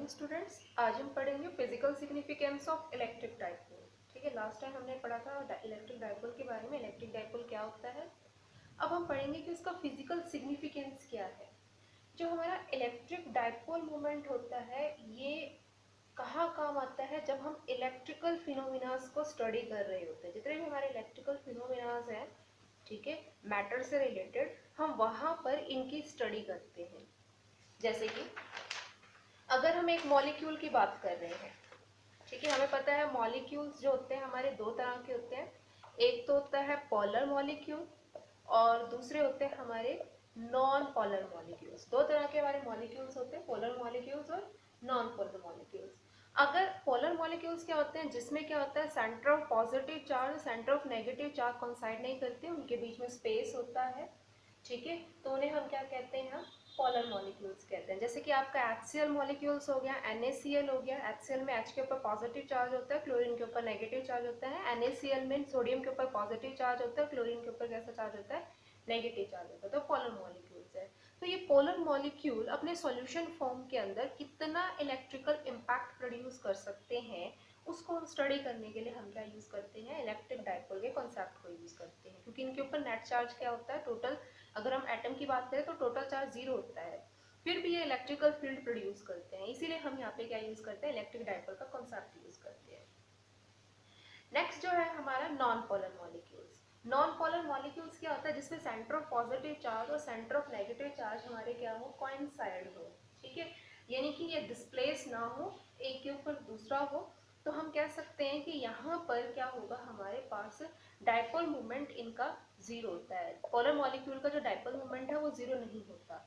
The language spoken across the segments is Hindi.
Morning students. आज हम पढ़ेंगे physical significance of electric dipole. ठीक है, लास्ट टाइम हमने पढ़ा था इलेक्ट्रिक डाइपोल के बारे में, इलेक्ट्रिक डाइपोल क्या होता है। अब हम पढ़ेंगे कि उसका फिजिकल सिग्निफिकेंस क्या है। जो हमारा इलेक्ट्रिक डाइपोल मोमेंट होता है ये कहाँ काम आता है, जब हम इलेक्ट्रिकल फिनोमिनास को स्टडी कर रहे होते हैं। जितने भी हमारे इलेक्ट्रिकल फिनोमिनास हैं, ठीक है, मैटर से रिलेटेड, हम वहाँ पर इनकी स्टडी करते हैं। जैसे कि अगर हम एक मॉलिक्यूल की बात कर रहे हैं, ठीक है, हमें पता है मॉलिक्यूल्स जो होते हैं हमारे दो तरह के होते हैं। एक तो होता है पोलर मॉलिक्यूल और दूसरे होते हैं हमारे नॉन पोलर मॉलिक्यूल्स। दो तरह के हमारे मॉलिक्यूल्स होते हैं, पोलर मॉलिक्यूल्स और नॉन पोलर मॉलिक्यूल्स। अगर पोलर मॉलिक्यूल्स क्या होते हैं, जिसमें क्या होता है centre of positive charge centre of negative charge coincide नहीं करते, उनके बीच में स्पेस होता है, ठीक है, तो उन्हें हम क्या कहते हैं, हम पोलर मॉलिक्यूल्स कहते हैं। जैसे कि आपका HCl मॉलिक्यूल्स हो गया, NaCl हो गया। HCl में H के ऊपर पॉजिटिव चार्ज होता है, क्लोरीन के ऊपर नेगेटिव चार्ज होता है। NaCl में सोडियम के ऊपर पॉजिटिव चार्ज होता है, क्लोरीन के ऊपर कैसा चार्ज होता है, नेगेटिव चार्ज होता है। तो पोलर मॉलिक्यूल्स है। तो ये पोलर मॉलिक्यूल अपने सॉल्यूशन फॉर्म के अंदर कितना इलेक्ट्रिकल इम्पैक्ट प्रोड्यूस कर सकते हैं, उसको स्टडी करने के लिए हम क्या यूज करते हैं, इलेक्ट्रिक डाइपोल के कॉन्सेप्ट को यूज करते हैं। क्योंकि इनके ऊपर नेट चार्ज क्या होता है, टोटल अगर हम एटम की बात करें तो टोटल चार्ज 0 होता है, फिर भी ये इलेक्ट्रिकल फील्ड प्रोड्यूस करते हैं। इसीलिए हम यहाँ पे क्या यूज करते हैं, इलेक्ट्रिक डाइपोल का कॉन्सेप्ट यूज करते हैं। नेक्स्ट जो है हमारा non polar molecules. Non polar molecules क्या होता है, जिसमें सेंटर ऑफ पॉजिटिव चार्ज और सेंटर ऑफ नेगेटिव चार्ज हमारे क्या हो, कोइंसाइड हो, ठीक है, यानी कि ये डिस्प्लेस ना हो, एक के ऊपर दूसरा हो। तो हम कह सकते हैं कि यहाँ पर क्या होगा, हमारे पास डाइपोल मोमेंट इनका 0 होता है। पोलर मॉलिक्यूल का जो डाइपोल मोमेंट है वो 0 नहीं होता,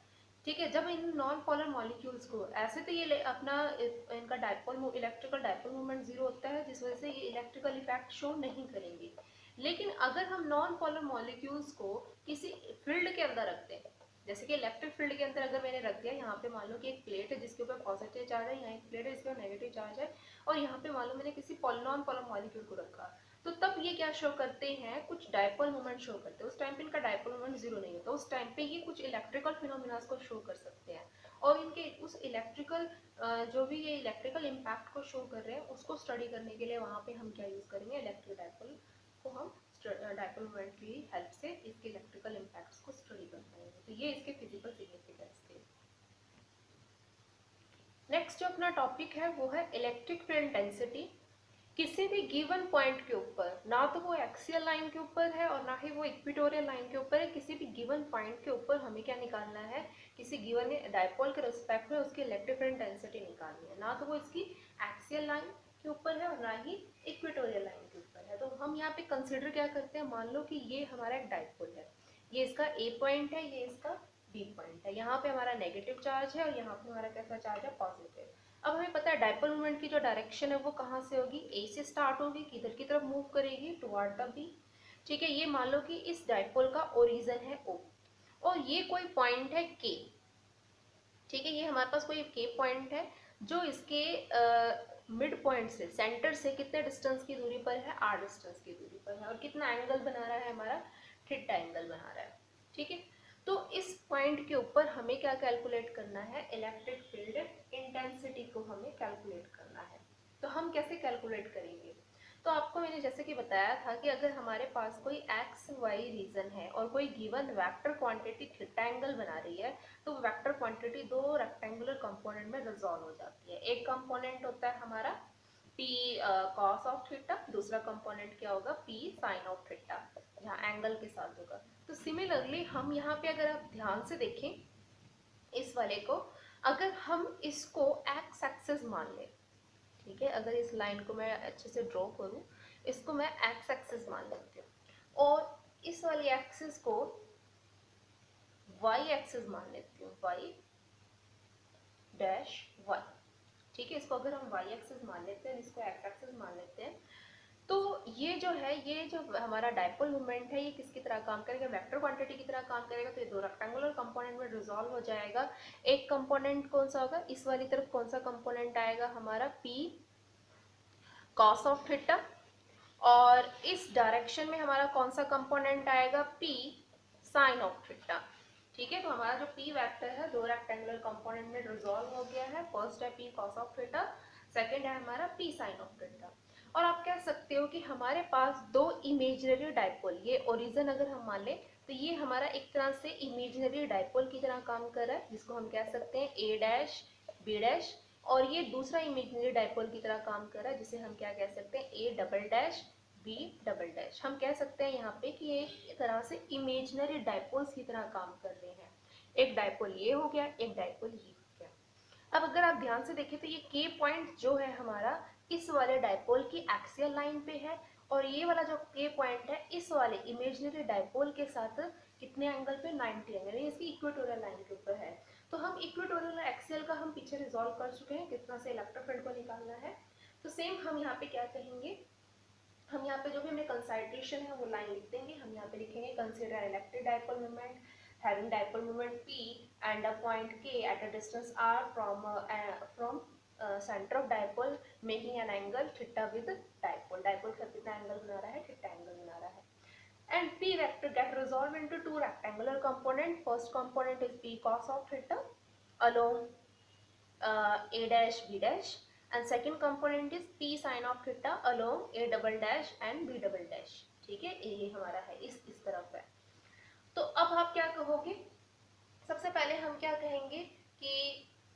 ठीक है। जब इन नॉन पोलर मॉलिक्यूल्स को ऐसे, तो ये अपना इनका डाइपोल इलेक्ट्रिकल डाइपोल मोमेंट 0 होता है, जिस वजह से ये इलेक्ट्रिकल इफेक्ट शो नहीं करेंगे। लेकिन अगर हम नॉन पोलर मॉलिक्यूल्स को किसी फील्ड के अंदर रखते हैं, जैसे कि इलेक्ट्रिक फील्ड के अंदर अगर मैंने रख दिया, यहाँ पे मान लो कि एक प्लेट है जिसके ऊपर पॉजिटिव चार्ज है, यहाँ एक प्लेट है जिसके ऊपर नेगेटिव चार्ज है, और यहाँ पे मान लो मैंने किसी नॉन पोलर मॉलिक्यूल को रखा, तो तब ये क्या शो करते हैं, कुछ डाइपोल मोमेंट शो करते हैं। उस टाइम पे इनका डाइपोल मोमेंट 0 नहीं होता, उस टाइम पे ये कुछ इलेक्ट्रिकल फिनोमिना को शो कर सकते हैं। और इनके उस इलेक्ट्रिकल जो भी ये इलेक्ट्रिकल इम्पैक्ट को शो कर रहे हैं, उसको स्टडी करने के लिए वहाँ पे हम क्या यूज करेंगे, इलेक्ट्रिक डाइपोल को हम डाइपोल मोमेंट की हेल्प से इसके इलेक्ट्रिकल इम्पैक्ट्स को स्टडी कर पाएंगे। तो ये इसके फिजिकल सिग्निफिकेंस थे। नेक्स्ट जो अपना टॉपिक है वो है इलेक्ट्रिक फील्ड इंटेंसिटी। किसी भी गिवन पॉइंट के ऊपर, ना तो वो एक्सियल लाइन के ऊपर है और ना ही वो इक्वेटोरियल लाइन के ऊपर है, किसी भी गिवन पॉइंट के ऊपर हमें क्या निकालना है, किसी गिवन डाइपोल के रिस्पेक्ट में उसकी इलेक्ट्रिक फील्ड इंटेंसिटी निकालनी है। ना तो वो इसकी एक्सियल लाइन के ऊपर है और ना ही इक्वेटोरियल लाइन के ऊपर है। तो हम यहाँ पे कंसिडर क्या करते हैं, मान लो कि ये हमारा एक डाइपोल है, ये इसका ए पॉइंट है, ये इसका बी पॉइंट है, यहाँ पे हमारा नेगेटिव चार्ज है और यहाँ पे हमारा कैसा चार्ज है, पॉजिटिव। अब हमें पता है डाइपोल मोमेंट की जो डायरेक्शन है वो कहाँ से होगी, ए से स्टार्ट होगी, किधर की तरफ मूव करेगी, टुवर्ड द बी, ठीक है। ये मान लो कि इस डाइपोल का ओरिजिन है ओ, और ये कोई पॉइंट है के, ठीक है, ये हमारे पास कोई के पॉइंट है जो इसके मिड पॉइंट से, सेंटर से कितने डिस्टेंस की दूरी पर है, आर डिस्टेंस की दूरी पर है, और कितना एंगल बना रहा है, हमारा थीटा एंगल बना रहा है, ठीक है। तो इस पॉइंट के ऊपर हमें क्या कैलकुलेट करना है, इलेक्ट्रिक फील्ड इंटेंसिटी को हमें कैलकुलेट करना है। तो हम कैसे कैलकुलेट करेंगे, तो आपको मैंने जैसे कि बताया था कि अगर हमारे पास कोई एक्स वाई रीजन है और कोई given vector quantity theta angle बना रही है, तो वेक्टर क्वांटिटी दो रेक्टेंगुलर कंपोनेंट में रिजॉल्व हो जाती है। एक कंपोनेंट होता है हमारा p cos ऑफ थीटा, दूसरा कंपोनेंट क्या होगा, p sin ऑफ थीटा, जहाँ एंगल के साथ होगा। तो सिमिलरली हम यहाँ पे अगर आप ध्यान से देखें इस वाले को, अगर हम इसको एक्स एक्सिस मान लें, ठीक है, अगर इस लाइन को मैं अच्छे से ड्रॉ करूं, इसको मैं एक्स एक्सिस मान लेती हूँ और इस वाली एक्सिस को वाई एक्सिस मान लेती हूँ, वाई डैश वाई, ठीक है। इसको अगर हम वाई एक्सिस मान लेते हैं, इसको एक्स एक्सिस मान लेते हैं, तो ये जो है, ये जो हमारा डाइपोल मोमेंट है, ये किसकी तरह काम करेगा, वेक्टर क्वांटिटी की तरह काम करेगा। तो ये दो रेक्टेंगुलर कंपोनेंट में रिजॉल्व हो जाएगा। एक कंपोनेंट कौन सा होगा, इस वाली तरफ कौन सा कंपोनेंट आएगा, हमारा p cos ऑफ थीटा, और इस डायरेक्शन में हमारा कौन सा कंपोनेंट आएगा, p sin ऑफ थीटा, ठीक है, तो हमारा जो p वेक्टर है दो रेक्टेंगुलर कंपोनेंट में रिजॉल्व हो गया है। फर्स्ट है p cos of theta, second है हमारा p sin ऑफ थीटा। और आप कह सकते हो कि हमारे पास दो इमेजिनरी डाइपोल, ये ओरिजिन अगर हम मान लें तो ये हमारा एक तरह से इमेजिनरी डाइपोल की तरह काम कर रहा है, जिसको हम कह सकते हैं a डैश b डैश, और ये दूसरा इमेजिनरी डाइपोल की तरह काम कर रहा है जिसे हम क्या कह सकते हैं a double dash b double dash. हम कह सकते हैं यहाँ पे कि ये एक तरह से इमेजिनरी डाइपोल्स की तरह काम कर रहे हैं। एक डाइपोल ये हो गया, एक डाइपोल ये हो गया। अब अगर आप ध्यान से देखें तो ये के पॉइंट जो है हमारा इस वाले डाइपोल की एक्सियल लाइन पे है, और ये वाला जो के पॉइंट है इस वाले इमेजिनरी डाइपोल के साथ कितने एंगल पे, 90 एंगल, ये इसकी इक्वेटोरियल लाइन के ऊपर है। तो हम इक्वेटोरियल एक्सियल का हम पीछे रिजॉल्व कर चुके हैं, कितना से इलेक्ट्रिक फील्ड को निकालना है। तो सेम हम यहाँ पे क्या कहेंगे, हम यहाँ पे जो भी हमें कंसंट्रेशन है वो लाइन लिख देंगे। हम यहाँ पे लिखेंगे consider electric dipole moment having dipole moment p and a point k at a distance r from center of dipole making an angle theta with dipole. dipole का कितना एंगल बना रहा है, थीटा एंगल बना रहा है। And p vector get resolved into two rectangular component. First component is p cos of theta along a dash b dash, and second component is p sin of theta along a double dash and b double dash। ठीक है, ये हमारा है इस तरफ है। तो अब आप क्या कहोगे, सबसे पहले हम क्या कहेंगे कि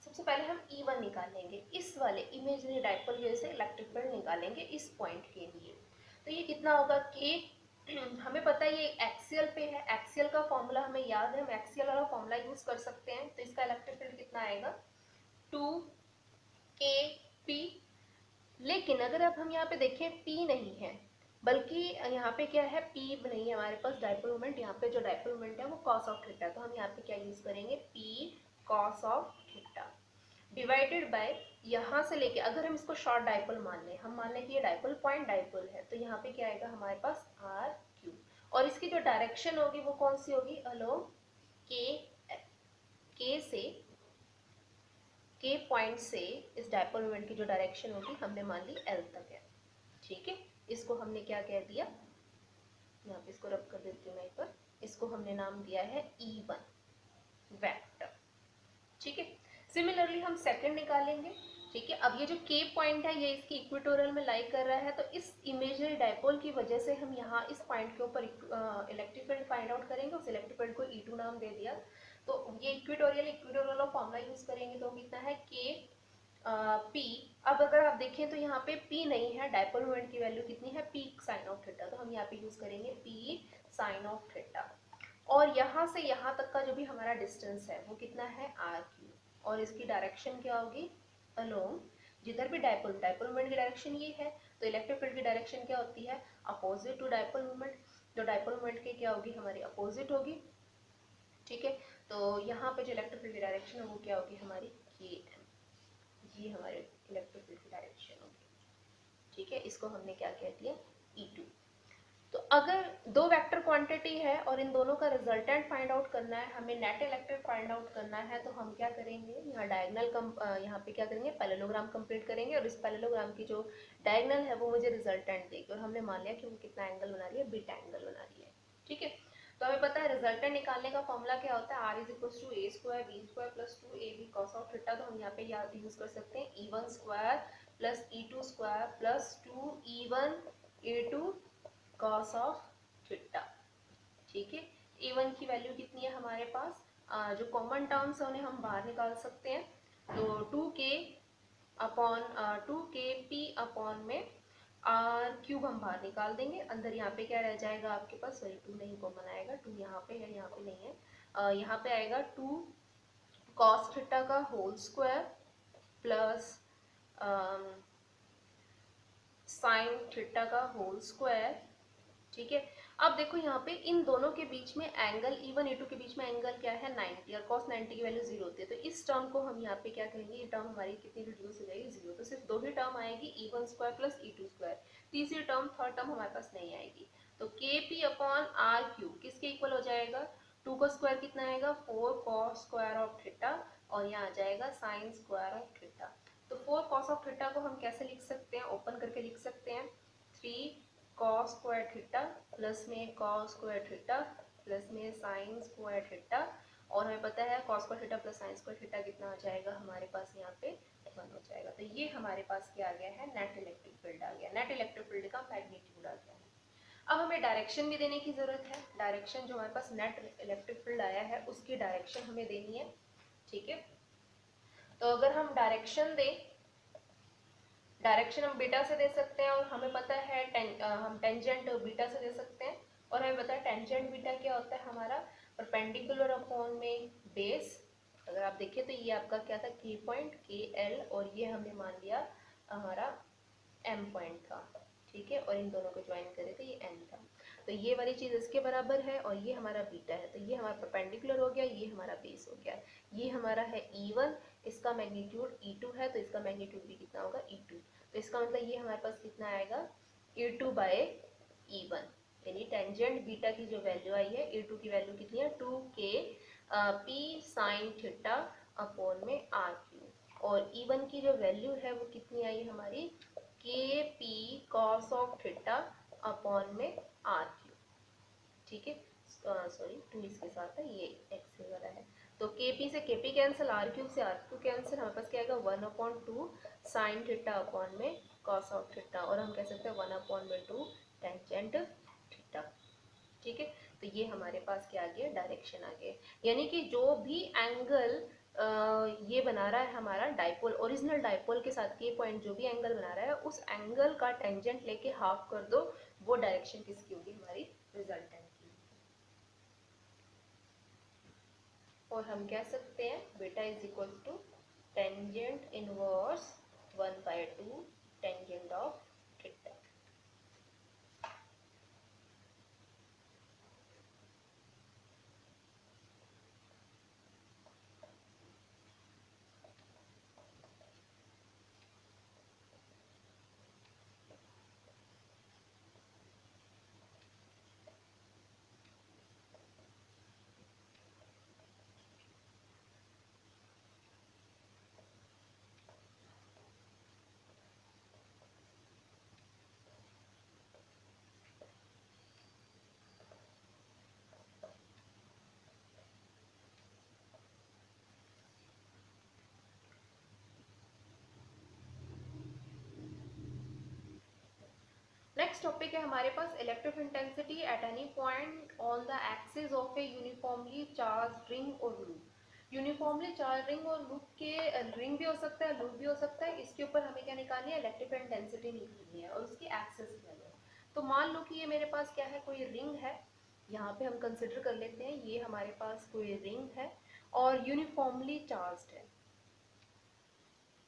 सबसे पहले हम E1 निकालेंगे, इस वाले इमेजिनरी डाइपोल की वजह से इलेक्ट्रिक फील्ड निकालेंगे इस पॉइंट के लिए। तो ये कितना होगा के, हमें पता है ये एक्सियल पे है, एक्सियल का फॉर्मूला हमें याद है, हम एक्सियल वाला फॉर्मूला यूज कर सकते हैं। तो इसका इलेक्ट्रिक फील्ड कितना आएगा, 2kp। लेकिन अगर अब हम यहाँ पे देखें p नहीं है, बल्कि यहाँ पे क्या है, p नहीं है हमारे पास डाइपोल मोमेंट, यहाँ पे जो डाइपोल मोमेंट है वो cos ऑफ थीटा, तो हम यहाँ पे क्या यूज करेंगे, p cos of theta divided by, यहाँ से लेके अगर हम इसको शॉर्ट डाइपोल मान लें, हम मान लें कि ये डाइपोल पॉइंट डाइपोल है, तो यहाँ पे क्या आएगा हमारे पास r q, और इसकी जो डायरेक्शन होगी वो कौन सी होगी, अलोंग k से के पॉइंट से इस डाइपोल मोमेंट की जो डायरेक्शन होगी हमने मान ली L तक है। ठीक है, इसको हमने क्या कह दिया, यहाँ पे इसको रब कर देती हूँ मैं एक बार, इसको हमने नाम दिया है E1 वेक्टर। ठीक है, सिमिलरली हम सेकंड निकालेंगे। ठीक है, अब ये जो के पॉइंट है ये इसकी इक्वेटोरियल में लाई कर रहा है, तो इस इमेजिनरी डाइपोल की वजह से हम यहाँ इस पॉइंट के ऊपर इलेक्ट्रिक फील्ड फाइंड आउट करेंगे, उस इलेक्ट्रिक फील्ड को E2 नाम दे दिया। तो ये इक्वेटोरियल वाला फॉर्मूला यूज करेंगे, तो कितना है के पी। अब अगर आप देखें तो यहाँ पे p नहीं है, डाइपोल मोमेंट की वैल्यू कितनी है, p साइन ऑफ थीटा, तो हम यहाँ पे यूज करेंगे p साइन ऑफ थीटा। और यहाँ से यहाँ तक का जो भी हमारा डिस्टेंस है वो कितना है r3, और इसकी डायरेक्शन क्या होगी, अलोंग, जिधर भी डाइपोल मोमेंट की डायरेक्शन ये है, तो इलेक्ट्रिक फील्ड की डायरेक्शन क्या होती है, अपोजिट टू डाइपोल मोमेंट, जो डाइपोल मोमेंट की क्या होगी, हमारी अपोजिट होगी। ठीक है, तो यहाँ पे जो इलेक्ट्रिक फील्ड की डायरेक्शन है वो क्या होगी हमारी km, ये हमारे इलेक्ट्रिक फील्ड की डायरेक्शन होगी। ठीक है, इसको हमने क्या कह दिया, E2। तो अगर दो वेक्टर क्वांटिटी है और इन दोनों का रिजल्टेंट फाइंड आउट करना है, हमें नेट इलेक्ट्रिक फाइंड आउट करना है, तो हम क्या करेंगे, यहाँ डायगोनल यहाँ पे क्या करेंगे, पैरेललोग्राम कंप्लीट करेंगे, और इस पैरेललोग्राम की जो डायगोनल है वो मुझे रिजल्टेंट देगी, और हमने मान लिया कि वो कितना एंगल बना रही है, बीटा एंगल बना रही है। ठीक है, तो हमें पता है रिजल्टेंट निकालने का फॉर्मूला क्या होता है, r is equal to a square b square plus 2ab cos of theta. तो हम यहाँ पे याद यूज कर सकते हैं e1 square plus e2 square plus 2e1 a2 cos of theta. ठीक है, a1 की वैल्यू कितनी है हमारे पास, जो कॉमन टर्म्स है उन्हें हम बाहर निकाल सकते हैं, तो 2k अपॉन 2kp अपॉन में आर क्यूब हम बाहर निकाल देंगे, अंदर यहाँ पे क्या रह जाएगा आपके पास, सॉरी 2 नहीं कॉमन आएगा, 2 यहाँ पे है, यहाँ पे नहीं है, यहाँ पे आएगा 2 cos थीटा का whole square plus sine theta का होल स्क्वायर। ठीक है, अब देखो यहाँ पे इन दोनों के बीच में एंगल E1 E2 के बीच में एंगल क्या है, 90, और cos 90 की वैल्यू 0 होती है, तो इस टर्म को हम यहाँ पे क्या करेंगे, ये टर्म हमारी कितनी रिड्यूस हो जाएगी, 0, तो सिर्फ दो ही टर्म आएगी, E1 square plus E2 square, तीसरी टर्म थर्ड टर्म हमारे पास नहीं आएगी। तो KP अपॉन आर क्यूब किसके इक्वल हो जाएगा, 2 का स्क्वायर कितना आएगा, 4 cos स्क्वायर ऑफ थीटा, और यहाँ आ जाएगा साइन स्क्वायर ऑफ थीटा। तो 4 cos ऑफ थीटा को हम कैसे लिख सकते हैं, ओपन करके लिख सकते हैं, 3 cos स्क्वायर थीटा प्लस में cos स्क्वायर थीटा प्लस में sin स्क्वायर थीटा, और हमें पता है cos square theta plus sine square theta कितना आ जाएगा हमारे पास यहाँ पे 1 हो जाएगा। तो ये हमारे पास क्या आ गया है, नेट इलेक्ट्रिक फील्ड आ गया, नेट इलेक्ट्रिक फील्ड का मैग्नीट्यूड आ गया है। अब हमें डायरेक्शन भी देने की जरूरत है। डायरेक्शन जो हमारे पास नेट इलेक्ट्रिक फील्ड आया है उसकी डायरेक्शन हमें देनी है, ठीक है। तो अगर हम डायरेक्शन दें, डायरेक्शन हम बीटा से दे सकते हैं और हमें पता है हम टेंजेंट बीटा से दे सकते हैं और हमें पता है टेंजेंट बीटा क्या होता है हमारा परपेंडिकुलर अपॉन में बेस। अगर आप देखिए तो ये आपका क्या था, के पॉइंट के एल, और ये हमने मान लिया हमारा एम पॉइंट था, ठीक है, और इन दोनों को ज्वाइन करे तो ये एन था। तो ये वाली चीज इसके बराबर है और ये हमारा बीटा है, तो ये हमारा परपेंडिकुलर हो गया, ये हमारा बेस हो गया। ये हमारा है E1, इसका मैग्नीट्यूड E2 है, तो इसका मैग्नीट्यूड भी कितना होगा E2। तो इसका मतलब ये हमारे पास कितना आएगा E2 बाय E1, यानी टेंजेंट बीटा की जो वैल्यू आई है E2 की वैल्यू कितनी है 2k p sine theta upon में r क्यूब, और E1 की जो वैल्यू है वो कितनी आई हमारी के P cos of theta upon में आर क्यूब, ठीक है, सॉरी 2 इसके साथ है, ये एक्स वाला है। तो के पी से के पी कैंसिल, आर क्यूब से आर क्यूब कैंसिल, हमारे पास क्या आएगा 1/2 साइन थीटा अपॉन में कॉस ऑफ थीटा, और हम कह सकते हैं 1/2 टेंजेंट थीटा, ठीक है। तो ये हमारे पास क्या आ गया, डायरेक्शन आ गया, यानी कि जो भी एंगल ये बना रहा है हमारा डाइपोल, ओरिजिनल डाइपोल के साथ के पॉइंट जो भी एंगल बना रहा है उस एंगल का टेंजेंट लेके हाफ कर दो, वो डायरेक्शन किसकी होगी, हमारी रिजल्टेंट की। और हम कह सकते हैं beta is equal to tangent inverse 1/2 tangent of theta. Next topic है हमारे पास electric intensity at any point on the axis of a uniformly charged ring और लूप। यूनिफॉर्मली चार्ज रिंग और लूप के, रिंग भी हो सकता है लूप भी हो सकता है, इसके ऊपर हमें क्या निकालनी है, इलेक्ट्रिक इंटेंसिटी निकालनी है और उसकी एक्सिस क्या है। तो मान लो कि ये मेरे पास क्या है, कोई रिंग है, यहाँ पे हम कंसिडर कर लेते हैं ये हमारे पास कोई रिंग है और यूनिफॉर्मली चार्ज है,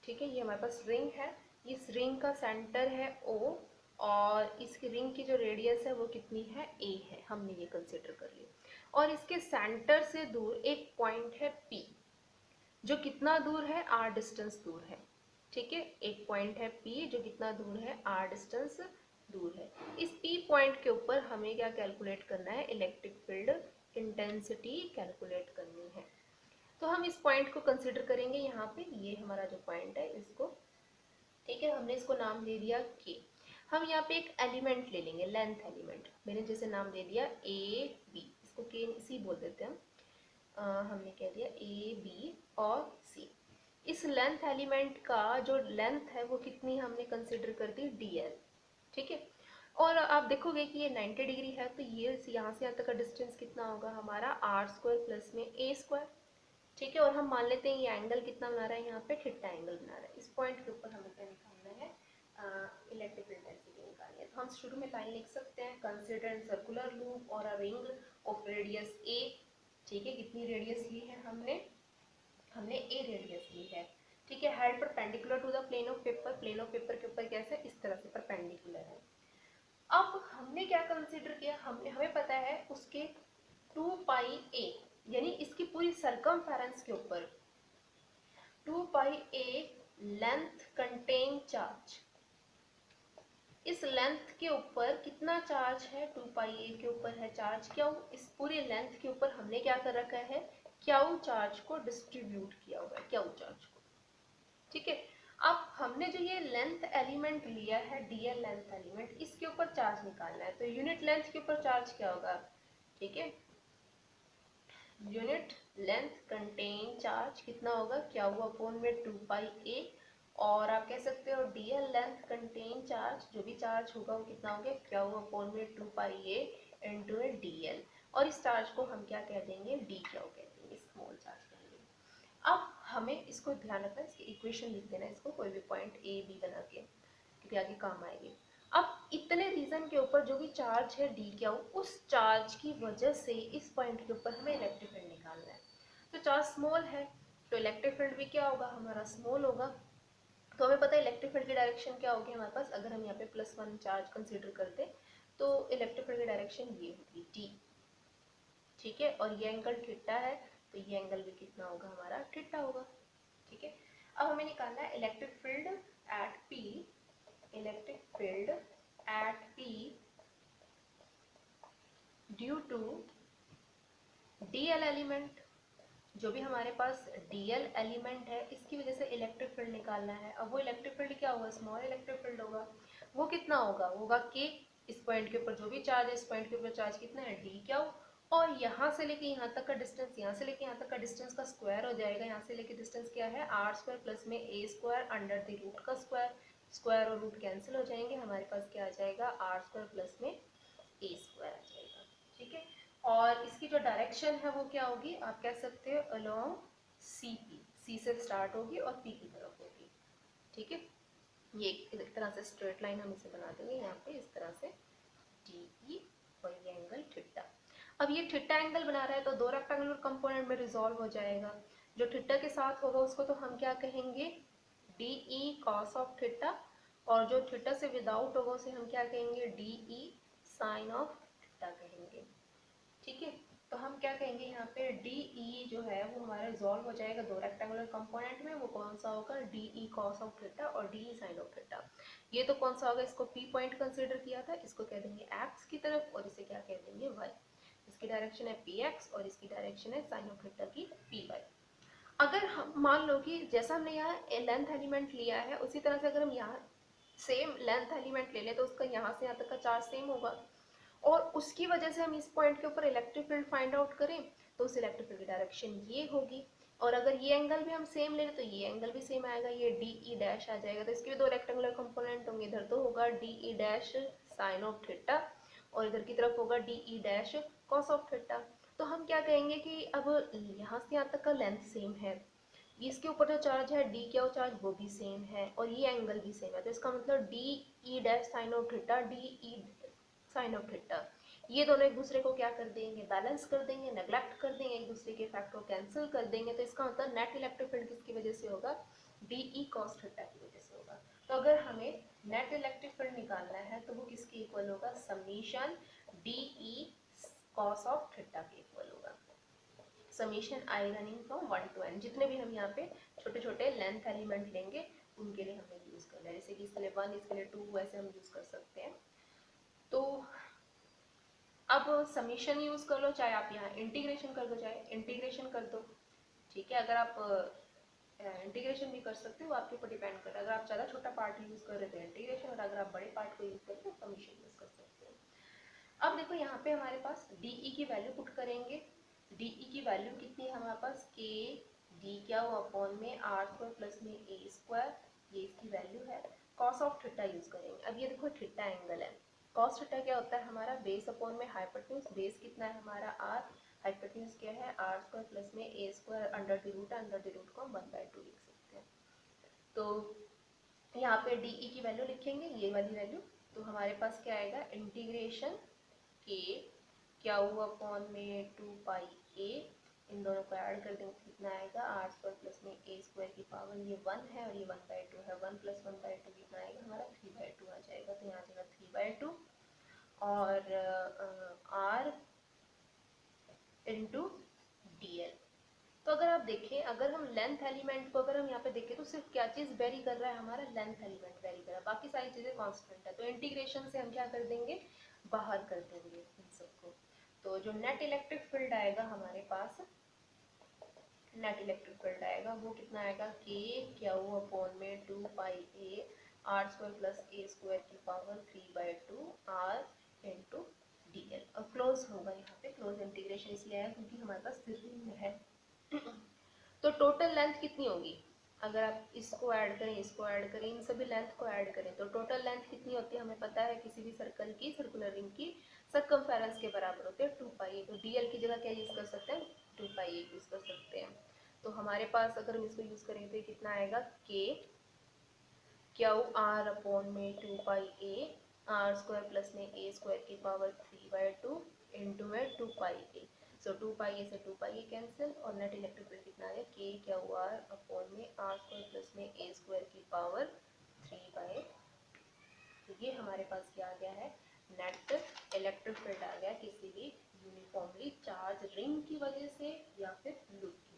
ठीक है, ये हमारे पास रिंग है, इस रिंग का सेंटर है O और इसकी रिंग की जो रेडियस है वो कितनी है, a है, हमने ये कंसिडर कर लिया। और इसके सेंटर से दूर एक पॉइंट है P, जो कितना दूर है, r डिस्टेंस दूर है, ठीक है, एक पॉइंट है P जो कितना दूर है, r डिस्टेंस दूर है। इस P पॉइंट के ऊपर हमें क्या कैलकुलेट करना है, इलेक्ट्रिक फील्ड इंटेंसिटी कैलकुलेट करनी है। तो हम इस पॉइंट को कंसिडर करेंगे, यहाँ पे ये हमारा जो पॉइंट है इसको, ठीक है, हमने इसको नाम दे दिया के। हम यहाँ पे एक एलिमेंट ले लेंगे, लेंथ एलिमेंट, मैंने जैसे नाम दे दिया ए बी, इसको के सी बोल देते हैं हम, हमने कह दिया ए बी और सी। इस लेंथ एलिमेंट का जो लेंथ है वो कितनी हमने कंसिडर कर दी, डी एल, ठीक है। और आप देखोगे कि ये 90 डिग्री है, तो ये यहाँ से यहाँ तक का डिस्टेंस कितना होगा हमारा, आर स्क्वायर प्लस में ए स्क्वायर, ठीक है। और हम मान लेते हैं ये एंगल कितना बना रहा है, यहाँ पे थीटा एंगल बना रहा है। इस पॉइंट के ऊपर हमें क्या निकालना है, इलेक्ट्रिक इंटेंसिटी निकालनी है। तो हम शुरू में लाइन लिख सकते हैं, कंसीडर सर्कुलर लूप और अ रिंग ऑफ रेडियस ए, ठीक है, कितनी रेडियस ली है हमने, हमने ए रेडियस ली है, ठीक है। Head perpendicular to the plane of paper, plane of paper के ऊपर कैसे, इस तरह से परपेंडिकुलर है। अब हमने क्या कंसीडर किया, हमने, हमें पता है उसके 2 पाई ए, यानी इसकी पूरी सरकमफेरेंस के ऊपर 2 पाई ए लेंथ कंटेन चार्ज, इस लेंथ के ऊपर कितना चार्ज है, 2 पाई ए के ऊपर है चार्ज क्यू, इस पूरी लेंथ के ऊपर हमने क्या कर रखा है, क्यू चार्ज को डिस्ट्रीब्यूट किया हुआ है, क्यू चार्ज को, ठीक है। अब हमने जो ये लेंथ एलिमेंट लिया है, डीएल लेंथ एलिमेंट, इसके ऊपर चार्ज निकालना है, तो यूनिट लेंथ के ऊपर चार्ज क्या होगा, ठीक है, यूनिट लेंथ कंटेन चार्ज कितना होगा, क्यू अपॉन में 2 पाई ए, और आप कह सकते हो डीएल लेंथ कंटेन चार्ज, जो भी चार्ज होगा वो कितना होगा, क्यू अपॉन में 2 पाई ए इंटू ए डीएल, और इस चार्ज को हम क्या कह देंगे, डी क्यू कह देंगे, स्मॉल चार्ज कहेंगे। अब हमें इसको ध्यान रखना है, इसकी इक्वेशन लिख देना है, इसको कोई भी पॉइंट ए बी बना के, क्योंकि आगे काम आएगी। अब इतने रीजन के ऊपर जो भी चार्ज है डी क्यू, उस चार्ज की वजह से इस पॉइंट के ऊपर हमें इलेक्ट्रिक फील्ड निकालना है। तो चार्ज स्मॉल है तो इलेक्ट्रिक फील्ड भी क्या होगा, हमारा स्मॉल होगा। तो हमें पता है इलेक्ट्रिक फील्ड की डायरेक्शन क्या होगी हमारे पास, अगर हम यहाँ पे +1 चार्ज कंसीडर करते तो इलेक्ट्रिक फील्ड की डायरेक्शन ये होगी टी, ठीक है। और ये एंगल थीटा है, तो ये एंगल भी कितना होगा, हमारा थीटा होगा, ठीक है। अब हमें निकालना है electric field at P, electric field at P due to DL element, जो भी हमारे पास डीएल एलिमेंट है इसकी वजह से इलेक्ट्रिक फील्ड निकालना है। अब वो इलेक्ट्रिक फील्ड क्या होगा, स्मॉल इलेक्ट्रिक फील्ड होगा। वो कितना होगा, होगा के, इस पॉइंट के ऊपर जो भी चार्ज है, इस पॉइंट के ऊपर चार्ज कितना है, डी क्या हो, और यहाँ से लेके यहाँ तक का डिस्टेंस, यहाँ से लेके यहाँ तक का डिस्टेंस का स्क्वायर हो जाएगा। यहाँ से लेके डिस्टेंस क्या है, आर स्क्वायर प्लस में A square under the root का स्क्वायर, स्क्वायर और रूट कैंसिल हो जाएंगे, हमारे पास क्या आ जाएगा, आर स्क्वायर प्लस में ए स्क्वायर आ जाएगा, ठीक है। और इसकी जो डायरेक्शन है वो क्या होगी, आप कह सकते हो अलोंग सी पी, सी से स्टार्ट होगी और पी की तरफ होगी, ठीक है। ये एक तरह से स्ट्रेट लाइन हम इसे बना देंगे यहाँ पे इस तरह से, डी ई, और ये एंगल थीटा। अब ये थीटा एंगल बना रहा है तो दो रेक्टेंगुलर कंपोनेंट में रिजॉल्व हो जाएगा। जो थीटा के साथ होगा उसको तो हम क्या कहेंगे, D E cos of theta, और जो थीटा से विदाउट होगा उसे हम क्या कहेंगे, D E sine of theta कहेंगे, ठीक है। तो हम क्या कहेंगे यहाँ पे, डी ई जो है वो हमारा रिजॉल्व हो जाएगा दो रेक्टेंगुलर कंपोनेंट में, वो कौन सा होगा, D E cos of theta और D E sine of theta. ये तो कौन सा होगा, इसको पी पॉइंट कंसीडर किया था, इसको कह देंगे एक्स की तरफ और इसे क्या कह देंगे, वाई। इसकी डायरेक्शन है पी एक्स और इसकी डायरेक्शन है साइन ऑफ थीटा की पी वाई। अगर हम मान लो कि जैसा हमने यहाँ लेंथ एलिमेंट लिया है उसी तरह से अगर हम यहाँ सेम लेंथ एलिमेंट ले लें तो उसका यहाँ से यहाँ तक का चार्ज सेम होगा, और उसकी वजह से हम इस पॉइंट के ऊपर इलेक्ट्रिक फील्ड फाइंड आउट करें तो उस इलेक्ट्रिक फील्ड की डायरेक्शन ये होगी। और अगर ये एंगल भी हम सेम ले लें तो ये एंगल भी सेम आएगा, ये डी ई डैश आ जाएगा। तो इसके भी दो रेक्टेंगुलर कंपोनेंट होंगे, इधर तो होगा D E dash sine of theta और इधर की तरफ होगा D E dash cos of theta. तो हम क्या कहेंगे कि अब यहाँ से यहाँ तक का लेंथ सेम है, इसके ऊपर जो चार्ज है डी क्या चार्ज वो भी सेम है, और ये एंगल भी सेम है, तो इसका मतलब D E dash sine of theta, D E sine of theta, ये दोनों एक दूसरे को क्या कर देंगे, बैलेंस कर देंगे, नेग्लेक्ट कर देंगे, एक दूसरे के इफेक्ट को कैंसिल कर देंगे। तो इसका मतलब नेट इलेक्ट्रिक फील्ड किसकी वजह से होगा, डी ई कॉस थीटा की वजह से होगा। तो अगर हमें नेट इलेक्ट्रिक फील्ड निकालना है तो वो किसके इक्वल होगा, summation D E cos of theta के इक्वल होगा। Summation I running from 1 to n, जितने भी हम यहाँ पे छोटे छोटे लेंथ एलिमेंट लेंगे उनके लिए हमें यूज करना है, जैसे कि इसके लिए 1, इसके लिए 2, वैसे हम यूज कर सकते हैं। तो अब समीशन यूज कर लो, चाहे आप यहाँ इंटीग्रेशन कर दो, चाहे इंटीग्रेशन कर दो, ठीक है। अगर आप इंटीग्रेशन भी कर सकते हो, आपके ऊपर डिपेंड कर रहा है। अगर आप ज़्यादा छोटा पार्ट यूज कर रहे थे इंटीग्रेशन, और अगर आप बड़े पार्ट को यूज कर रहे हो समीशन यूज कर सकते हो। अब देखो यहाँ पे हमारे पास डी ई की वैल्यू पुट करेंगे, डी ई की वैल्यू कितनी है हमारे पास, के डी क्या हो अपॉन में आर स्क्वायर प्लस में ए स्क्वायर, ये इसकी वैल्यू है। कॉस ऑफ थीटा यूज करेंगे। अब ये देखो थीटा एंगल है, कॉस थीटा क्या होता है हमारा, बेस अपॉन में हाइपोटेन्यूज, बेस कितना है हमारा आर, हाइपोटेन्यूज क्या है आर स्क्वायर प्लस में A square under the root, under the root को हम 1/2 लिख सकते हैं। तो यहाँ पे डी ई की वैल्यू लिखेंगे, ये वाली वैल्यू, तो हमारे पास क्या आएगा, इंटीग्रेशन के क्या हुआ अपॉन में 2 पाई ए, इन दोनों को ऐड कर देंगे कितना आएगा, आर स्क्वायर प्लस में ए स्क्वायर की पावर, ये 1 है और ये 1/2 है, 1 + 1/2 कितना आएगा हमारा, 3/2 आ जाएगा। तो यहाँ आ जाएगा 3/2 और आर इंटू डी एल। तो अगर आप देखें, अगर हम लेंथ एलिमेंट को अगर हम यहाँ पे देखें तो सिर्फ क्या चीज़ वेरी कर रहा है, हमारा लेंथ एलिमेंट वेरी कर रहा है, बाकी सारी चीज़ें कांस्टेंट है। तो इंटीग्रेशन से हम क्या कर देंगे, बाहर कर देंगे इन सबको। तो जो नेट इलेक्ट्रिक फील्ड आएगा हमारे पास, नेट इलेक्ट्रिक फील्ड आएगा वो कितना आएगा, के क्या हुआ अपॉन में 2 pi A R square plus A square की power 3/2 R into D L. और क्लोज होगा यहाँ पे, क्लोज इंटीग्रेशन इसलिए आया क्योंकि हमारे पास रिंग है, तो टोटल लेंथ कितनी होगी, अगर आप इसको ऐड करें, इसको ऐड करें, इन सभी लेंथ को ऐड करें तो टोटल लेंथ कितनी होती है, हमें पता है किसी भी सर्कल की, सर्कुलर रिंग की सर्कमफेरेंस के बराबर होते हैं 2 पाई। तो डीएल की जगह क्या यूज कर सकते हैं, 2 पाई यूज कर सकते हैं। तो हमारे पास अगर हम इसको यूज करेंगे तो कितना आएगा, के क्यू आर अपॉन में 2 pi A, R square plus में ए स्क्वायर की पावर 3/2 इंटू में 2 पाई ए। सो 2 पाई ए से 2 पाई ए कैंसिल और नेट इलेक्ट्रिक फील्ड कितना आएगा, के क्यू आर अपॉन में आर स्क्वायर प्लस में ए स्क्वायर की पावर 3/2। तो ये हमारे पास क्या आ गया है, नेट इलेक्ट्रिक फील्ड आ गया किसी भी यूनिफॉर्मली चार्ज रिंग की वजह से या फिर लूप